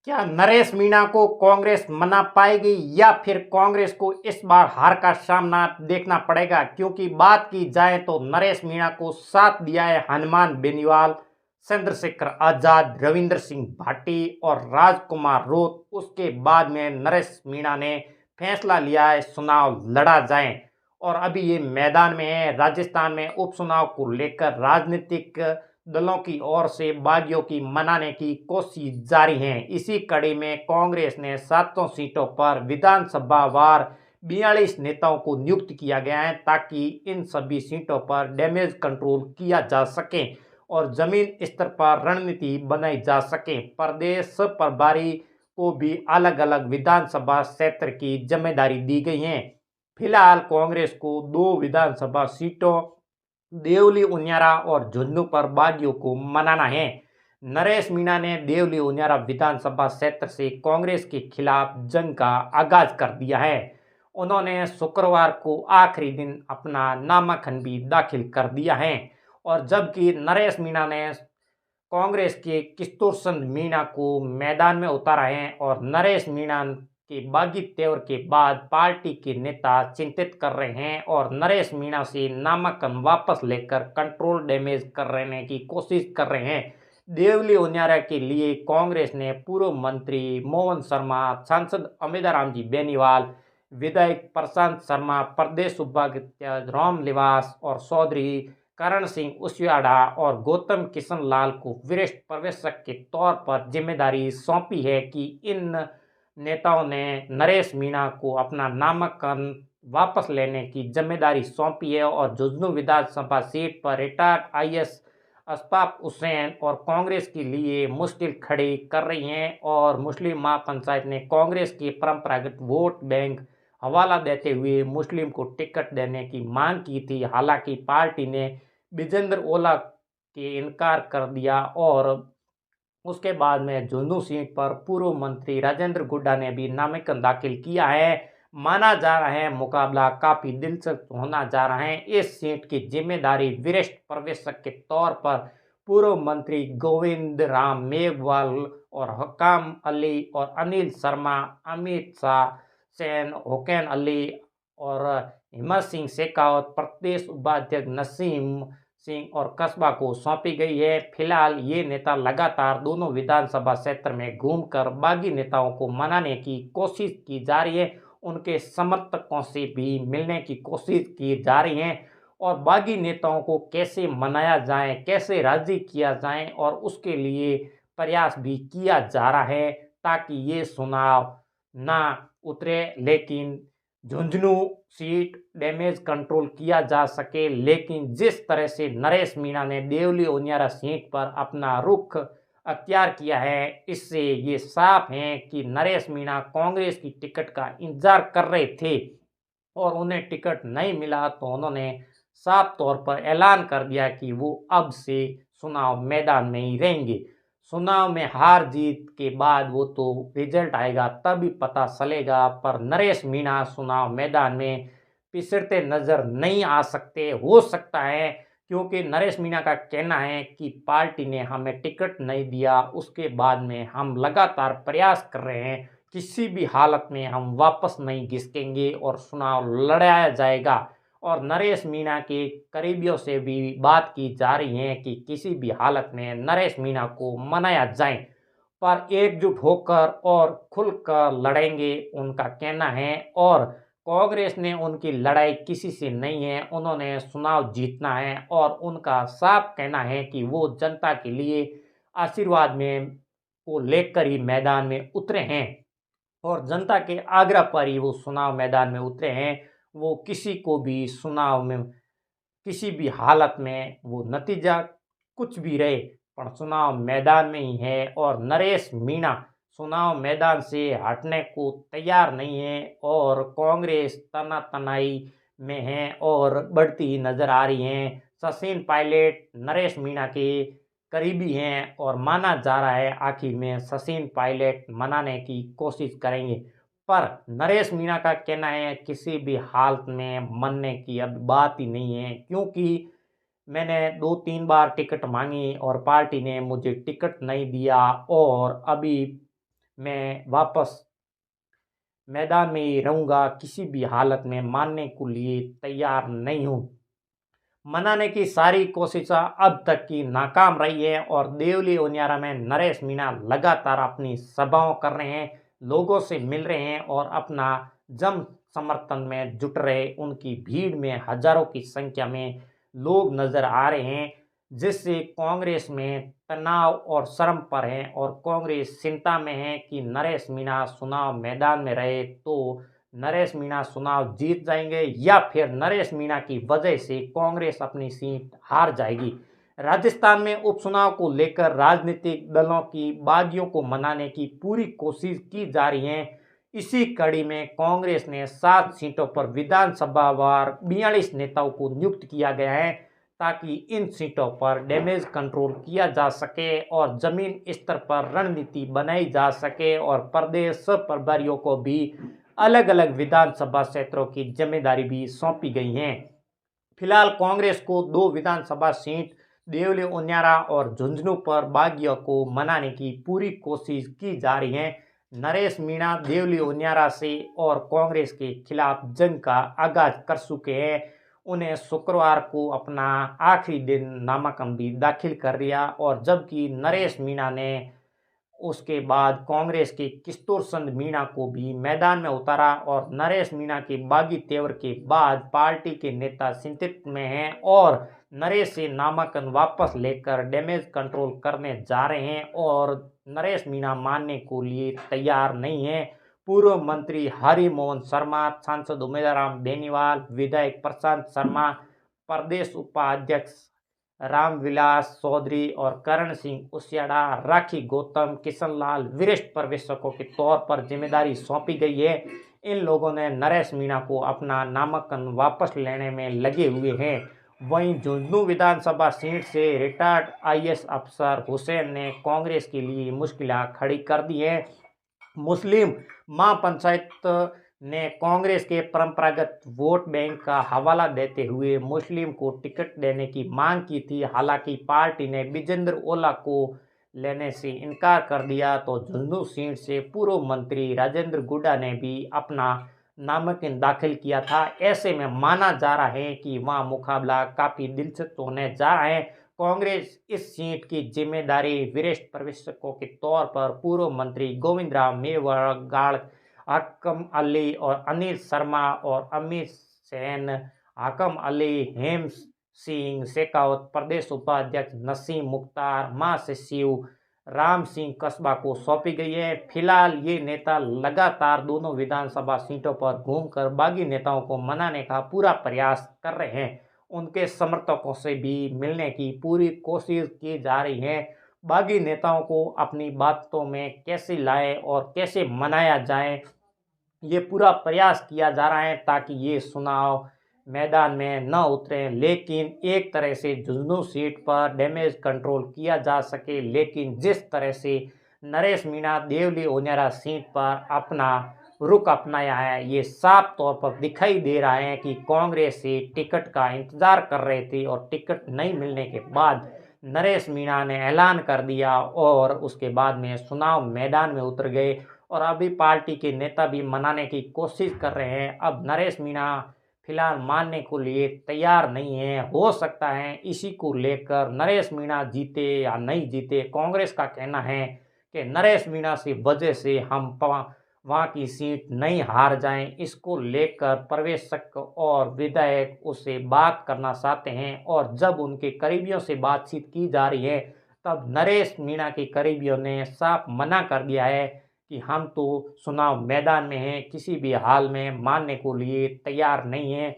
क्या नरेश मीणा को कांग्रेस मना पाएगी या फिर कांग्रेस को इस बार हार का सामना देखना पड़ेगा? क्योंकि बात की जाए तो नरेश मीणा को साथ दिया है हनुमान बेनीवाल, चंद्रशेखर आजाद, रविंद्र सिंह भाटी और राजकुमार रोत। उसके बाद में नरेश मीणा ने फैसला लिया है चुनाव लड़ा जाए और अभी ये मैदान में है। राजस्थान में उपचुनाव को लेकर राजनीतिक दलों की ओर से बागियों की मनाने की कोशिश जारी है। इसी कड़ी में कांग्रेस ने 700 सीटों पर विधानसभा वार 42 नेताओं को नियुक्त किया गया है ताकि इन सभी सीटों पर डैमेज कंट्रोल किया जा सके और जमीन स्तर पर रणनीति बनाई जा सके। प्रदेश प्रभारी को भी अलग अलग विधानसभा क्षेत्र की जिम्मेदारी दी गई है। फिलहाल कांग्रेस को 2 विधानसभा सीटों देवली उनियारा और झुंझुनू पर बागियों को मनाना है। नरेश मीणा ने देवली उनियारा विधानसभा क्षेत्र से कांग्रेस के खिलाफ जंग का आगाज कर दिया है। उन्होंने शुक्रवार को आखिरी दिन अपना नामांकन भी दाखिल कर दिया है और जबकि नरेश मीणा ने कांग्रेस के किशोर चंद्र मीणा को मैदान में उतारा है और नरेश मीणा के बागी तेवर के बाद पार्टी के नेता चिंतित कर रहे हैं और नरेश मीणा से नामांकन वापस लेकर कंट्रोल डैमेज करने की कोशिश कर रहे हैं। देवली उनियारा के लिए कांग्रेस ने पूर्व मंत्री मोहन शर्मा, सांसद अमिताराम जी बेनीवाल, विधायक प्रशांत शर्मा, प्रदेश उपाध्यक्ष रामनिवास और चौधरी करण सिंह उसियाडा और गौतम किशन लाल को वरिष्ठ पर्यवेक्षक के तौर पर जिम्मेदारी सौंपी है कि इन नेताओं ने नरेश मीणा को अपना नामांकन वापस लेने की जिम्मेदारी सौंपी है और झुंझुनू विधानसभा सीट पर रिटायर्ड आईएएस अशफाक हुसैन और कांग्रेस के लिए मुश्किल खड़ी कर रही हैं और मुस्लिम महापंचायत ने कांग्रेस के परंपरागत वोट बैंक हवाला देते हुए मुस्लिम को टिकट देने की मांग की थी। हालांकि पार्टी ने विजेंद्र ओला के इनकार कर दिया और उसके बाद में झुंझुनू सीट पर पूर्व मंत्री राजेंद्र गुड्डा ने भी नामांकन दाखिल किया है। माना जा रहा है मुकाबला काफी दिलचस्प होना जा रहा है। इस सीट की जिम्मेदारी वरिष्ठ पर्यवेक्षक के तौर पर पूर्व मंत्री गोविंद राम मेघवाल और हकाम अली और अनिल शर्मा, अमित शाह, सैन हुसैन अली और हिम्मत सिंह शेखावत, प्रदेश उपाध्यक्ष नसीम सिंह और कस्बा को सौंपी गई है। फिलहाल ये नेता लगातार दोनों विधानसभा क्षेत्र में घूमकर बागी नेताओं को मनाने की कोशिश की जा रही है। उनके समर्थकों से भी मिलने की कोशिश की जा रही है और बागी नेताओं को कैसे मनाया जाए, कैसे राजी किया जाए और उसके लिए प्रयास भी किया जा रहा है ताकि ये चुनाव ना उतरे लेकिन झुंझुनू सीट डैमेज कंट्रोल किया जा सके। लेकिन जिस तरह से नरेश मीणा ने देवली उनियारा सीट पर अपना रुख अख्तियार किया है, इससे ये साफ है कि नरेश मीणा कांग्रेस की टिकट का इंतजार कर रहे थे और उन्हें टिकट नहीं मिला तो उन्होंने साफ तौर पर ऐलान कर दिया कि वो अब से चुनाव मैदान में ही रहेंगे। चुनाव में हार जीत के बाद वो तो रिजल्ट आएगा तभी पता चलेगा, पर नरेश मीणा चुनाव मैदान में पिछड़ते नजर नहीं आ सकते। हो सकता है क्योंकि नरेश मीणा का कहना है कि पार्टी ने हमें टिकट नहीं दिया, उसके बाद में हम लगातार प्रयास कर रहे हैं, किसी भी हालत में हम वापस नहीं घिसकेंगे और चुनाव लड़ाया जाएगा। और नरेश मीणा के करीबियों से भी बात की जा रही है कि किसी भी हालत में नरेश मीणा को मनाया जाए, पर एकजुट होकर और खुलकर लड़ेंगे उनका कहना है। और कांग्रेस ने उनकी लड़ाई किसी से नहीं है, उन्होंने चुनाव जीतना है और उनका साफ कहना है कि वो जनता के लिए आशीर्वाद में को लेकर ही मैदान में उतरे हैं और जनता के आग्रह पर ही वो चुनाव मैदान में उतरे हैं। वो किसी को भी चुनाव में किसी भी हालत में वो नतीजा कुछ भी रहे पर चुनाव मैदान में ही है और नरेश मीणा चुनाव मैदान से हटने को तैयार नहीं है और कांग्रेस तनातनाई में है और बढ़ती ही नजर आ रही है। सचिन पायलट नरेश मीणा के करीबी हैं और माना जा रहा है आखिर में सचिन पायलट मनाने की कोशिश करेंगे, पर नरेश मीणा का कहना है किसी भी हालत में मनने की अब बात ही नहीं है, क्योंकि मैंने 2-3 बार टिकट मांगी और पार्टी ने मुझे टिकट नहीं दिया और अभी मैं वापस मैदान में ही रहूँगा, किसी भी हालत में मानने को लिए तैयार नहीं हूँ। मनाने की सारी कोशिशें अब तक की नाकाम रही है और देवली ओनियारा में नरेश मीणा लगातार अपनी सभाओं कर रहे हैं, लोगों से मिल रहे हैं और अपना जन समर्थन में जुट रहे। उनकी भीड़ में हजारों की संख्या में लोग नजर आ रहे हैं, जिससे कांग्रेस में तनाव और शर्म पर है और कांग्रेस चिंता में है कि नरेश मीणा चुनाव मैदान में रहे तो नरेश मीणा चुनाव जीत जाएंगे या फिर नरेश मीणा की वजह से कांग्रेस अपनी सीट हार जाएगी। राजस्थान में उपचुनाव को लेकर राजनीतिक दलों की बागियों को मनाने की पूरी कोशिश की जा रही है। इसी कड़ी में कांग्रेस ने 7 सीटों पर विधानसभा वार 42 नेताओं को नियुक्त किया गया है, ताकि इन सीटों पर डैमेज कंट्रोल किया जा सके और जमीन स्तर पर रणनीति बनाई जा सके और प्रदेश प्रभारियों को भी अलग अलग विधानसभा क्षेत्रों की जिम्मेदारी भी सौंपी गई है। फिलहाल कांग्रेस को 2 विधानसभा सीट देवली ओनियारा और झुंझुनू पर बागियों को मनाने की पूरी कोशिश की जा रही है। नरेश मीणा देवली ओनियारा से और कांग्रेस के खिलाफ जंग का आगाज कर चुके हैं। उन्हें शुक्रवार को अपना आखिरी दिन नामांकन भी दाखिल कर दिया और जबकि नरेश मीणा ने उसके बाद कांग्रेस के किस्तूर चंद मीणा को भी मैदान में उतारा और नरेश मीणा के बागी तेवर के बाद पार्टी के नेता चिंतित में हैं और नरेश से नामांकन वापस लेकर डैमेज कंट्रोल करने जा रहे हैं और नरेश मीणा मानने को लिए तैयार नहीं है। पूर्व मंत्री हरि मोहन शर्मा, सांसद उमेदराम बेनीवाल, विधायक प्रशांत शर्मा, प्रदेश उपाध्यक्ष रामविलास चौधरी और करण सिंह उसियाड़ा, राखी गौतम, किशनलाल वरिष्ठ पर्यवेक्षकों के तौर पर जिम्मेदारी सौंपी गई है। इन लोगों ने नरेश मीणा को अपना नामांकन वापस लेने में लगे हुए हैं। वहीं झुंझुनू विधानसभा सीट से रिटायर्ड आईएएस अफसर हुसैन ने कांग्रेस के लिए मुश्किलें खड़ी कर दी हैं। मुस्लिम महापंचायत ने कांग्रेस के परंपरागत वोट बैंक का हवाला देते हुए मुस्लिम को टिकट देने की मांग की थी। हालांकि पार्टी ने विजेंद्र ओला को लेने से इनकार कर दिया तो झुंझुनू सीट से पूर्व मंत्री राजेंद्र गुड्डा ने भी अपना नामांकन दाखिल किया था। ऐसे में माना जा रहा है कि वहां मुकाबला काफी दिलचस्प होने जा रहा है। कांग्रेस इस सीट की जिम्मेदारी वरिष्ठ पर्यवेक्षकों के तौर पर पूर्व मंत्री गोविंद राम मेवाड़, हाकम अली और अनिल शर्मा और अमित सेन, हाकम अली, हेम सिंह शेखावत, प्रदेश उपाध्यक्ष नसीम मुख्तार, महासचिव राम सिंह कस्बा को सौंपी गई है। फिलहाल ये नेता लगातार दोनों विधानसभा सीटों पर घूमकर बागी नेताओं को मनाने का पूरा प्रयास कर रहे हैं। उनके समर्थकों से भी मिलने की पूरी कोशिश की जा रही है। बागी नेताओं को अपनी बातों में कैसे लाएं और कैसे मनाया जाए, ये पूरा प्रयास किया जा रहा है ताकि ये चुनाव मैदान में न उतरे, लेकिन एक तरह से झुंझुनू सीट पर डैमेज कंट्रोल किया जा सके। लेकिन जिस तरह से नरेश मीणा देवली ओनियारा सीट पर अपना रुख अपनाया है, ये साफ तौर पर दिखाई दे रहा है कि कांग्रेस से टिकट का इंतजार कर रहे थे और टिकट नहीं मिलने के बाद नरेश मीणा ने ऐलान कर दिया और उसके बाद में चुनाव मैदान में उतर गए और अभी पार्टी के नेता भी मनाने की कोशिश कर रहे हैं। अब नरेश मीणा फिलहाल मानने को लिए तैयार नहीं है। हो सकता है इसी को लेकर नरेश मीणा जीते या नहीं जीते। कांग्रेस का कहना है कि नरेश मीणा की वजह से हम वहाँ की सीट नहीं हार जाएं, इसको लेकर पर्यवेक्षक और विधायक उससे बात करना चाहते हैं और जब उनके करीबियों से बातचीत की जा रही है तब नरेश मीणा के करीबियों ने साफ मना कर दिया है कि हम तो चुनाव मैदान में हैं, किसी भी हाल में मानने को लिए तैयार नहीं है,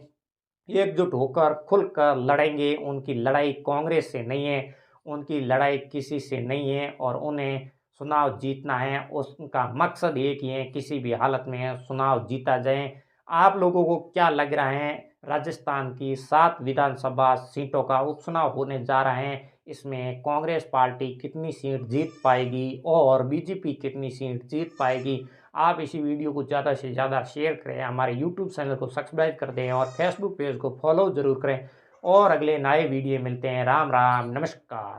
एकजुट होकर खुलकर लड़ेंगे। उनकी लड़ाई कांग्रेस से नहीं है, उनकी लड़ाई किसी से नहीं है और उन्हें चुनाव जीतना है। उनका मकसद एक ही है, किसी भी हालत में चुनाव जीता जाए। आप लोगों को क्या लग रहा है, राजस्थान की 7 विधानसभा सीटों का उपचुनाव होने जा रहा है, इसमें कांग्रेस पार्टी कितनी सीट जीत पाएगी और बीजेपी कितनी सीट जीत पाएगी? आप इसी वीडियो को ज़्यादा से ज़्यादा शेयर करें, हमारे यूट्यूब चैनल को सब्सक्राइब कर दें और फेसबुक पेज को फॉलो ज़रूर करें और अगले नए वीडियो मिलते हैं। राम राम, नमस्कार।